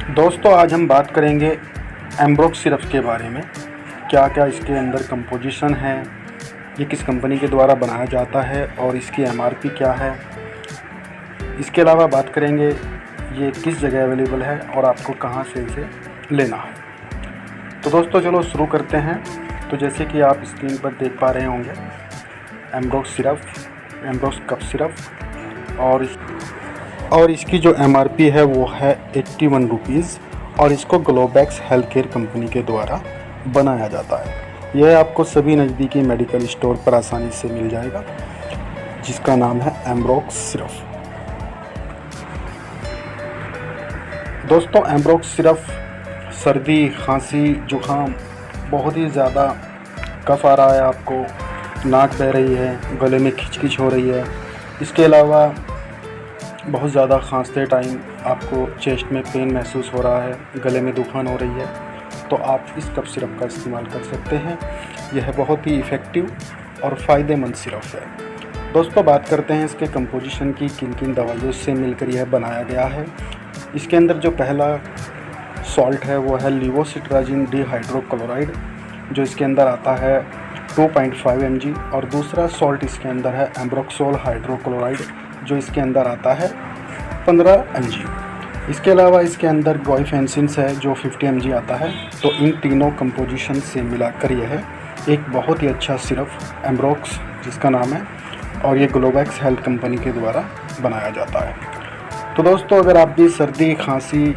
दोस्तों आज हम बात करेंगे एम्ब्रोक्स सिरप के बारे में। क्या क्या इसके अंदर कंपोजिशन है, ये किस कंपनी के द्वारा बनाया जाता है और इसकी एमआरपी क्या है। इसके अलावा बात करेंगे ये किस जगह अवेलेबल है और आपको कहाँ से इसे लेना है। तो दोस्तों चलो शुरू करते हैं। तो जैसे कि आप स्क्रीन पर देख पा रहे होंगे Ambrox syrup, Ambrox cough syrup और इसकी जो एमआरपी है वो है 81 रुपीज़ और इसको ग्लोबैक्स हेल्थ केयर कंपनी के द्वारा बनाया जाता है। यह आपको सभी नज़दीकी मेडिकल स्टोर पर आसानी से मिल जाएगा, जिसका नाम है एम्ब्रोक्स सिरप। दोस्तों एम्ब्रोक्स सिरप सर्दी, खांसी, जुखाम, बहुत ही ज़्यादा कफ आ रहा है, आपको नाक बह रही है, गले में खिचखिच हो रही है, इसके अलावा बहुत ज़्यादा खांसते टाइम आपको चेस्ट में पेन महसूस हो रहा है, गले में दुखान हो रही है, तो आप इस कफ सिरप का इस्तेमाल कर सकते हैं। यह बहुत ही इफ़ेक्टिव और फ़ायदेमंद सिरप है। दोस्तों बात करते हैं इसके कंपोजिशन की, किन किन दवाइयों से मिलकर यह बनाया गया है। इसके अंदर जो पहला सॉल्ट है वो है लीवोसिट्राजिन डिहाइड्रोक्लोराइड, जो इसके अंदर आता है 2.5 mg, और दूसरा सॉल्ट इसके अंदर है एम्ब्रोक्सोल हाइड्रोक्लोराइड, जो इसके अंदर आता है 15 mg। इसके अलावा इसके अंदर गोइफेंसिन्स है जो 50 mg आता है। तो इन तीनों कंपोजिशन से मिलाकर यह है एक बहुत ही अच्छा सिरप एम्ब्रोक्स जिसका नाम है, और ये ग्लोबैक्स हेल्थ कंपनी के द्वारा बनाया जाता है। तो दोस्तों अगर आप भी सर्दी, खांसी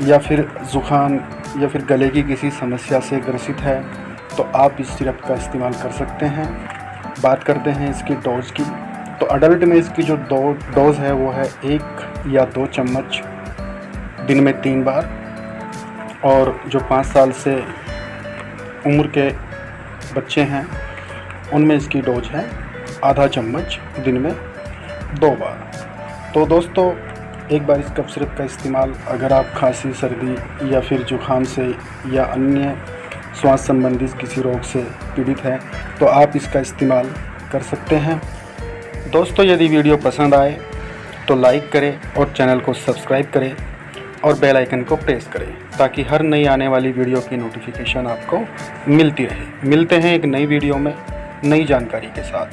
या फिर ज़ुकाम या फिर गले की किसी समस्या से ग्रसित है तो आप इस सिरप का इस्तेमाल कर सकते हैं। बात करते हैं इसकी डोज की। तो अडल्ट में इसकी जो डोज़ है वो है 1 या 2 चम्मच दिन में 3 बार, और जो 5 साल से उम्र के बच्चे हैं उनमें इसकी डोज है आधा चम्मच दिन में 2 बार। तो दोस्तों एक बार इस कफ सिरप का इस्तेमाल अगर आप खांसी, सर्दी या फिर जुखाम से या अन्य श्वास संबंधी किसी रोग से पीड़ित हैं तो आप इसका इस्तेमाल कर सकते हैं। दोस्तों यदि वीडियो पसंद आए तो लाइक करें और चैनल को सब्सक्राइब करें और बेल आइकन को प्रेस करें ताकि हर नई आने वाली वीडियो की नोटिफिकेशन आपको मिलती रहे। मिलते हैं एक नई वीडियो में नई जानकारी के साथ।